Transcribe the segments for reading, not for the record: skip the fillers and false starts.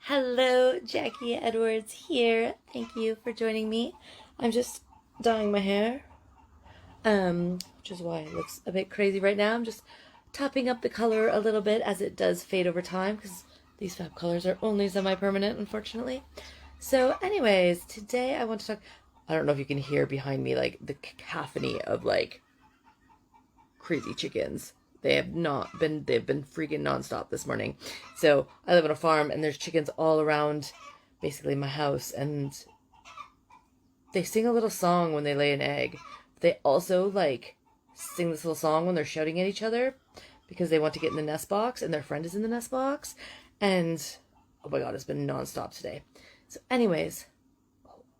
Hello, Jackie Edwards here. Thank you for joining me. I'm just dyeing my hair, which is why it looks a bit crazy right now. I'm just topping up the color a little bit as it does fade over time because these fab colors are only semi-permanent, unfortunately. So anyways, today I want to talk, I don't know if you can hear behind me like the cacophony of like crazy chickens. They've been freaking nonstop this morning. So I live on a farm and there's chickens all around basically my house, and they sing a little song when they lay an egg. They also like sing this little song when they're shouting at each other because they want to get in the nest box and their friend is in the nest box. And oh my god, it's been nonstop today. So anyways,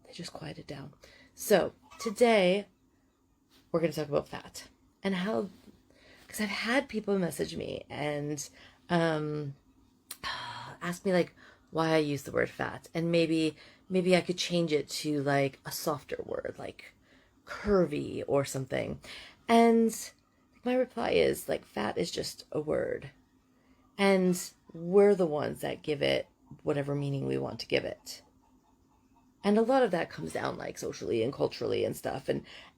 they just quieted down. So today we're going to talk about fat and how, because I've had people message me and ask me like why I use the word fat, and maybe I could change it to like a softer word like curvy or something. And my reply is like fat is just a word, and we're the ones that give it whatever meaning we want to give it. And a lot of that comes down like socially and culturally and stuff.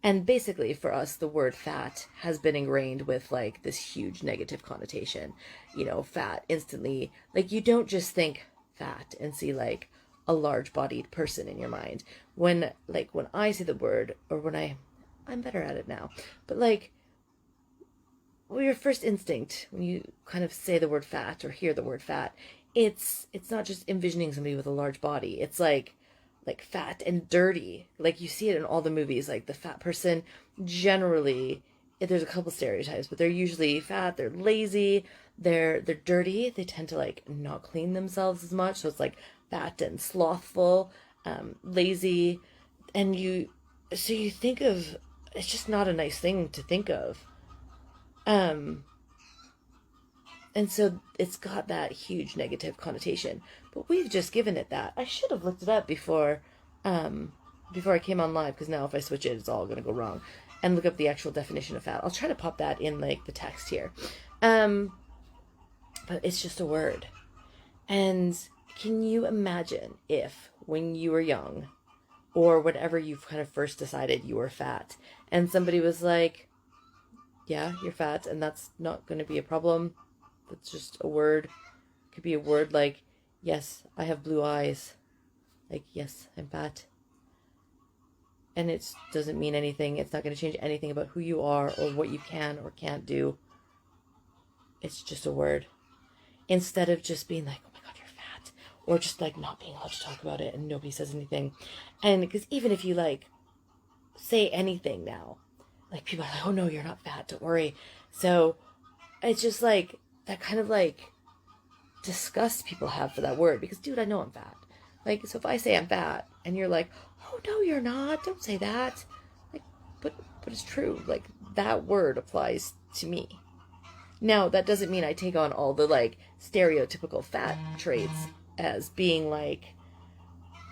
And basically for us, the word fat has been ingrained with like this huge negative connotation. You know, fat instantly, like you don't just think fat and see like a large bodied person in your mind. When I say the word, or I'm better at it now, but like, well, your first instinct when you kind of say the word fat or hear the word fat, it's not just envisioning somebody with a large body. It's like fat and dirty. Like you see it in all the movies. Like the fat person generally, there's a couple stereotypes, but they're usually fat, they're lazy, they're dirty, they tend to like not clean themselves as much. So it's like fat and slothful, lazy, and you think of, it's just not a nice thing to think of. And so it's got that huge negative connotation. But we've just given it that. I should have looked it up before I came on live, because now if I switch it, it's all going to go wrong. And look up the actual definition of fat. I'll try to pop that in like the text here. But it's just a word. And can you imagine if when you were young, or whatever you've kind of first decided you were fat, and somebody was like, yeah, you're fat, and that's not going to be a problem. That's just a word. It could be a word like, yes, I have blue eyes. Like, yes, I'm fat. And it doesn't mean anything. It's not going to change anything about who you are or what you can or can't do. It's just a word. Instead of just being like, oh my god, you're fat. Or just like not being allowed to talk about it and nobody says anything. And because even if you like say anything now, like people are like, oh no, you're not fat, don't worry. So it's just like that kind of like disgust people have for that word, because dude, I know I'm fat. Like, so if I say I'm fat and you're like, oh no, you're not, don't say that. Like, but it's true. Like that word applies to me. Now, that doesn't mean I take on all the like stereotypical fat traits as being like,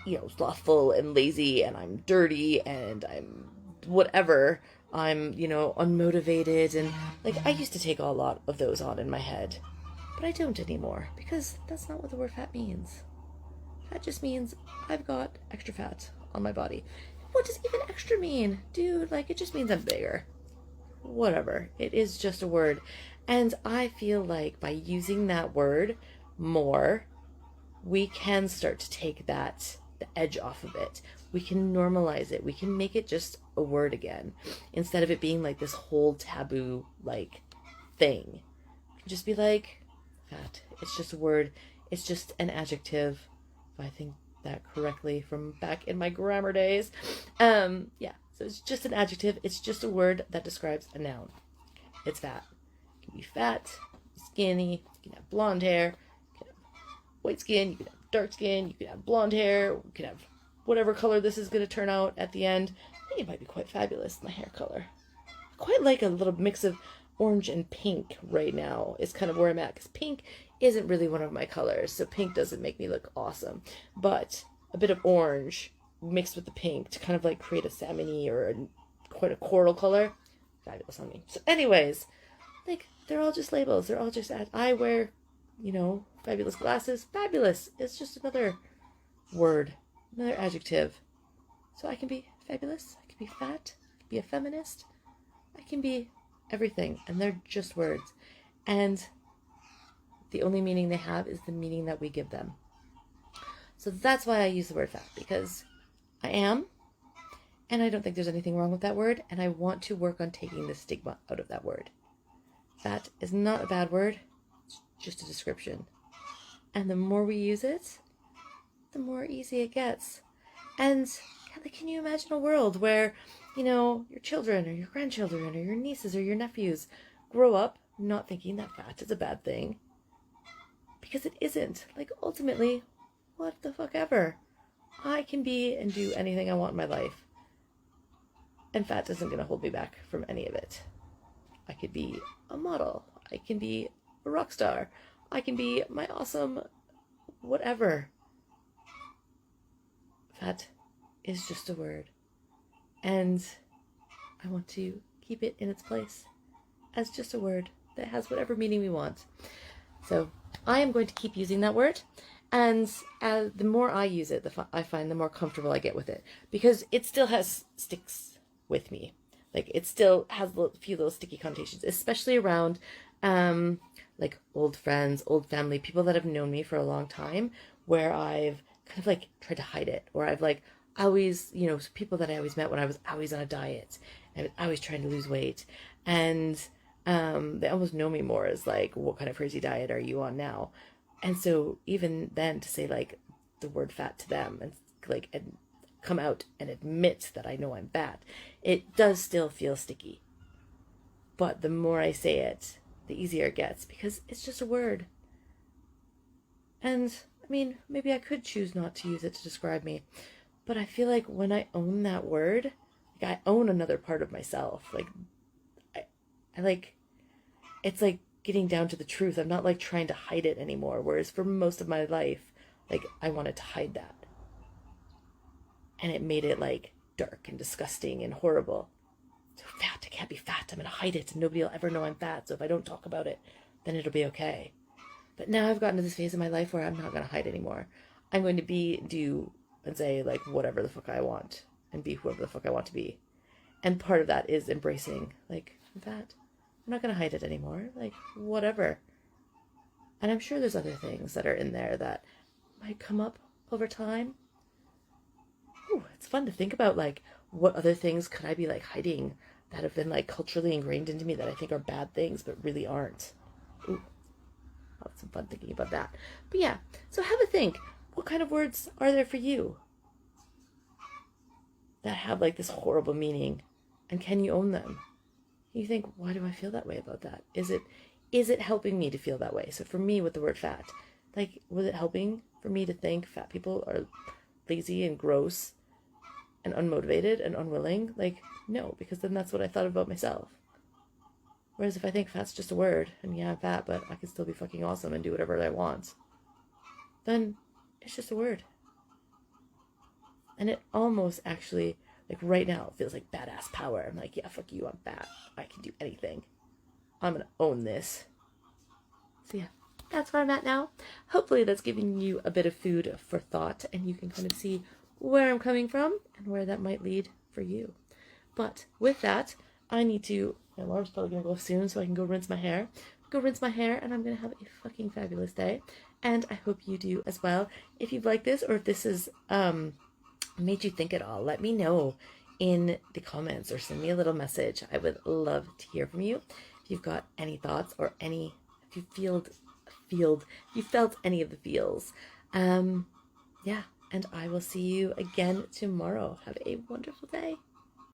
you know, slothful and lazy and I'm dirty and I'm whatever. I'm, you know, unmotivated, and like I used to take a lot of those on in my head. But I don't anymore, because that's not what the word fat means. Fat just means I've got extra fat on my body. What does even extra mean? Dude, like it just means I'm bigger. Whatever. It is just a word. And I feel like by using that word more, we can start to take the edge off of it. We can normalize it. We can make it just a word again, instead of it being like this whole taboo like thing. Just be like, fat. It's just a word. It's just an adjective, if I think that correctly from back in my grammar days. Yeah. So it's just an adjective. It's just a word that describes a noun. It's fat. You can be fat, skinny. You can have blonde hair. You can have white skin. You can have dark skin. You can have blonde hair. You can have whatever color this is going to turn out at the end. I think it might be quite fabulous, my hair color. I quite like a little mix of orange and pink right now is kind of where I'm at, because pink isn't really one of my colors, so pink doesn't make me look awesome. But a bit of orange mixed with the pink to kind of like create a salmon-y or quite a coral color, fabulous on me. So anyways, like they're all just labels. They're all just I wear, you know, fabulous glasses. Fabulous is just another word, another adjective. So I can be fabulous, I can be fat, I can be a feminist, I can be everything, and they're just words. And the only meaning they have is the meaning that we give them. So that's why I use the word fat, because I am, and I don't think there's anything wrong with that word, and I want to work on taking the stigma out of that word. Fat is not a bad word, it's just a description. And the more we use it, the more easy it gets. And can you imagine a world where, your children or your grandchildren or your nieces or your nephews grow up not thinking that fat is a bad thing? Because it isn't. Ultimately, what the fuck ever. I can be and do anything I want in my life. And fat isn't going to hold me back from any of it. I could be a model. I can be a rock star. I can be my awesome whatever. Fat is just a word. And I want to keep it in its place as just a word that has whatever meaning we want. So I am going to keep using that word. And the more I use it, I find the more comfortable I get with it. Because it still sticks with me. It still has a few little sticky connotations, especially around old friends, old family, people that have known me for a long time, where I've kind of tried to hide it, or I've always, people that I always met when I was always on a diet, and I was always trying to lose weight, and they almost know me more as what kind of crazy diet are you on now? And so even then, to say the word fat to them and and come out and admit that I know I'm fat, it does still feel sticky. But the more I say it, the easier it gets, because it's just a word. And maybe I could choose not to use it to describe me, but I feel like when I own that word, I own another part of myself. It's getting down to the truth. I'm not trying to hide it anymore. Whereas for most of my life, I wanted to hide that. And it made it dark and disgusting and horrible. So fat, I can't be fat. I'm going to hide it and nobody will ever know I'm fat. So if I don't talk about it, then it'll be okay. But now I've gotten to this phase in my life where I'm not going to hide anymore. I'm going to do and say whatever the fuck I want and be whoever the fuck I want to be. And part of that is embracing I'm fat. I'm not going to hide it anymore. Whatever. And I'm sure there's other things that are in there that might come up over time. Ooh, it's fun to think about what other things could I be hiding that have been culturally ingrained into me that I think are bad things but really aren't. Ooh, I'll have some fun thinking about that. But yeah, so have a think. What kind of words are there for you that have this horrible meaning, and can you own them? You think, why do I feel that way about that? Is it helping me to feel that way? So for me, with the word fat, was it helping for me to think fat people are lazy and gross and unmotivated and unwilling? No, because then that's what I thought about myself. Whereas if I think fat's just a word, and yeah, I'm fat, but I can still be fucking awesome and do whatever I want, then it's just a word. And it almost actually, right now, it feels like badass power. I'm yeah, fuck you, I'm fat. I can do anything. I'm gonna own this. So yeah, that's where I'm at now. Hopefully that's giving you a bit of food for thought, and you can kind of see where I'm coming from and where that might lead for you. But with that, I need to, my alarm's probably gonna go soon, so I can go rinse my hair. And I'm gonna have a fucking fabulous day. And I hope you do as well. If you've liked this, or if this is made you think at all, let me know in the comments or send me a little message. I would love to hear from you. If you've got any thoughts or if you felt any of the feels. Yeah, and I will see you again tomorrow. Have a wonderful day.